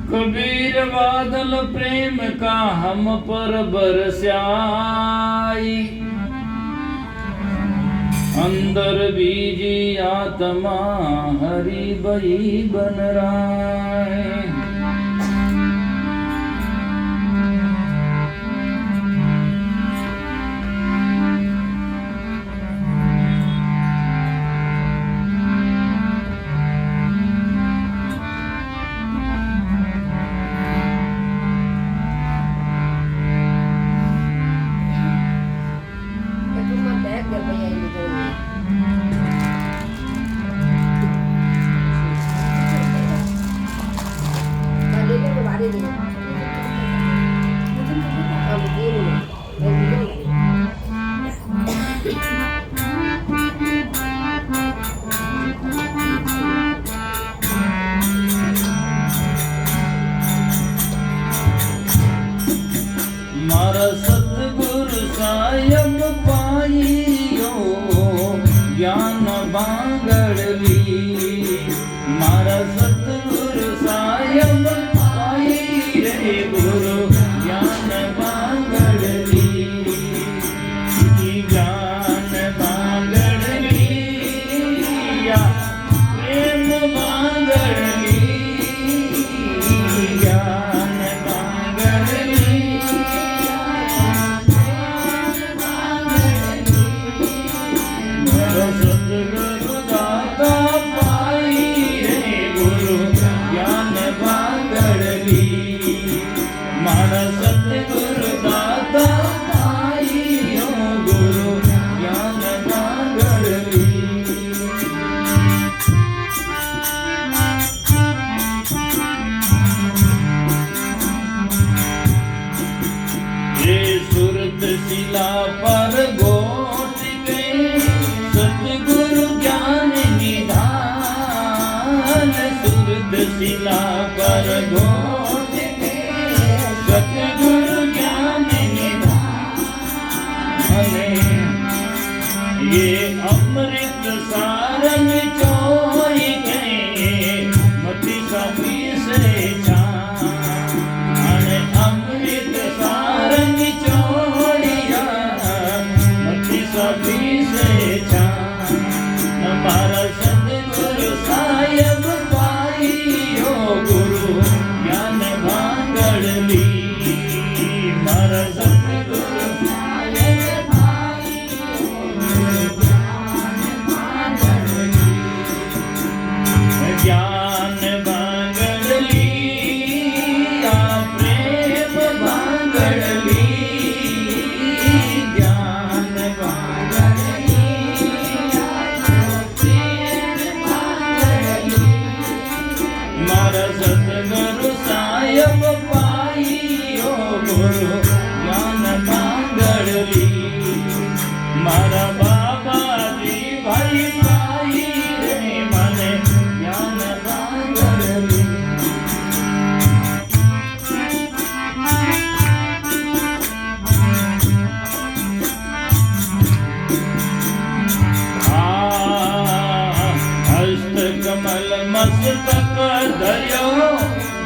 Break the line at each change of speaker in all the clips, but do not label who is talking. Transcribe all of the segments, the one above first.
कबीर बादल प्रेम का हम पर बरसाई, अंदर बीजी आत्मा हरि बही बन राय। मारा सतगुरु सायब पाइयो ज्ञान बांगड़ली, मारा सतगुरु सायब पाई रे गुरु ज्ञान बांगड़ली, ज्ञान बांगड़ली या प्रेम बांगड़ली, ज्ञान बांगड़ली सतगुरु दाता पाई रे गुरु ज्ञान बांगड़ली, मारा सतगुरु दाता पाई हो गुरु ज्ञान बांगड़ली। ये सुरत शिला पर गोट गए सतगुरु ज्ञान निधान, सुरत शिला पर गोट गए सतगुरु ज्ञान निधान। ये अमृत सारंग चोई गए मति सभी से छान, अमृत सारंग चोड़िया मति सभी से छान। हमारा सतगुरु सायब पाई हो गुरु ज्ञान बांगड़ली, मारा सतगुरु सायब पाई हो गुरु ज्ञान बांगड़ली, ज्ञान बांगड़ली या प्रेम बांगड़ली, ज्ञान बांगड़ली या प्रेम बांगड़ली, मारा सतगुरु सायब पाई हो गुरु ज्ञान बांगड़ली, मारा बाबा जी भाई पाई रे मने ज्ञान बांगड़ली। हस्त कमल मस्तक धर्यो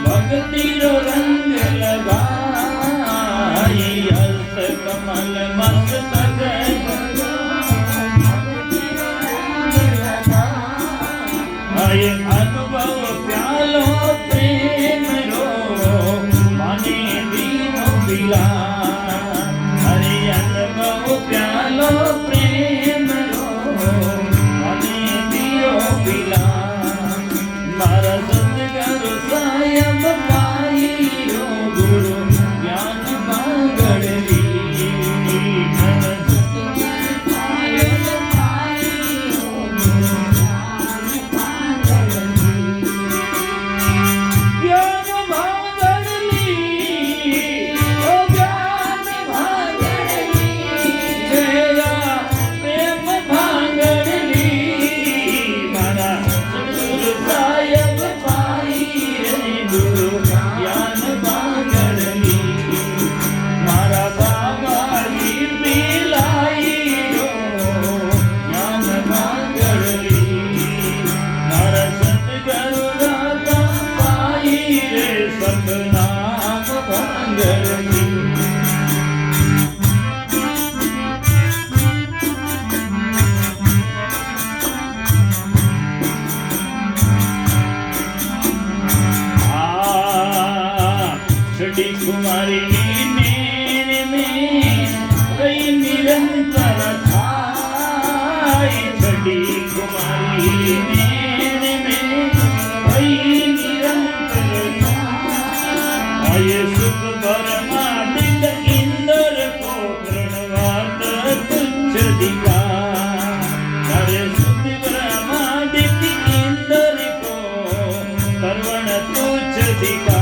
भक्ति रो रंग लगाई, हस्त कमल मस्तक धर्यो भक्ति रो रंग लगाई, अनुभव प्यालो प्रेम रो माने दीनो बिला, हरे अनुभव प्यालो प्रेम रो माने दियो बिला, मारा सतगुरु सायब पाई हो गुरु ज्ञान बांगड़ली। ભાંગડલી छड़ी कुमारी मेरे में वही निरंतर छाई छड़ी कुमारी मेरे में वही निरंतर छाई सुख परमादित इंद्र को प्रणवात तुच्छ दिखा अरे सुख परमादित इंद्र को कर्वण तुच्छ दिखा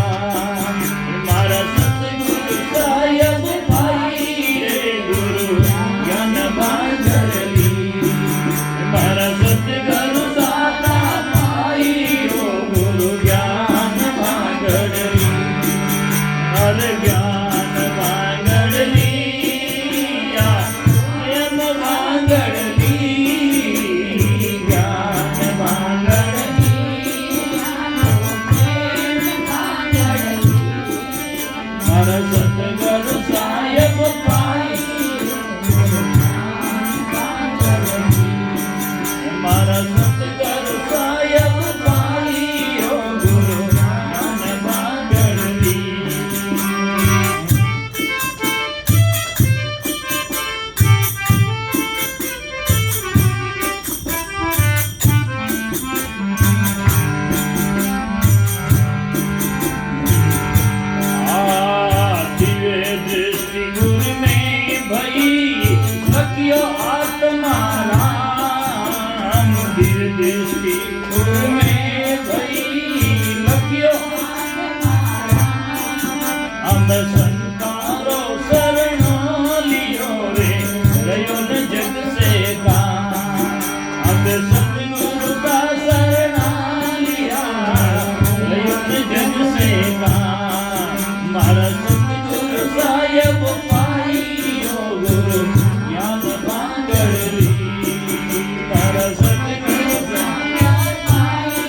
संतारो शरणो लियो रे रयो न जग से का अब सतगुरु का शरणा लिया रयो न जग से का मारा सतगुरु साहेब पाइयो गुरु ज्ञान भांगड़ली मारा सतगुरु साहेब पाइयो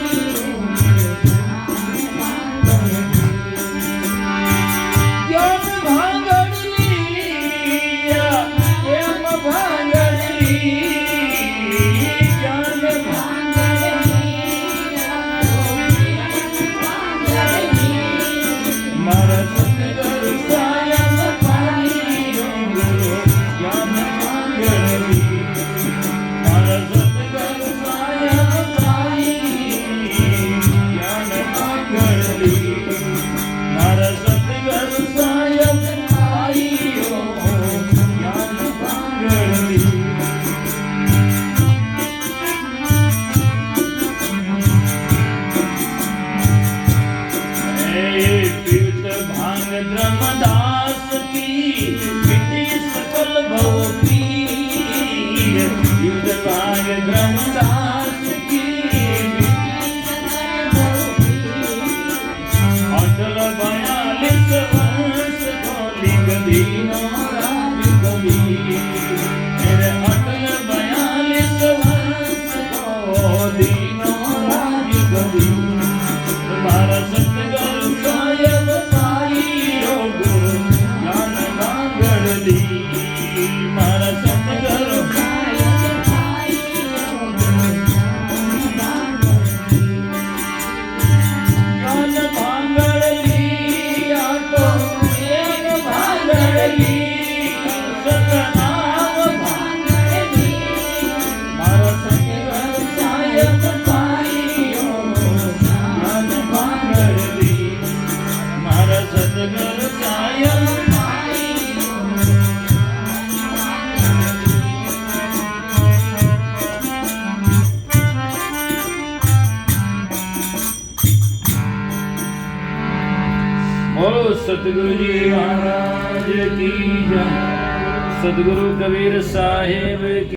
ब्रह्मदास की मिट्टी सकल भव पीर युद्ध भाग ब्रह्मदास की अटल 42 वर्ष को लिख दीनो राज कवि मेरे अटल 42 वर्ष को दीनो राज कवि तुम्हारा सतगुरु साहेब मारा सतगुरु ज्ञान भांगड़ली आटो एक भांगड़ली सतनाम भांगड़ली मारा सतगुरु साहेब पाइयो ज्ञान भांगड़ली मारा सतगुरु साहेब बोलो सतगुरु जी महाराज की जय। सतगुरु कबीर साहेब की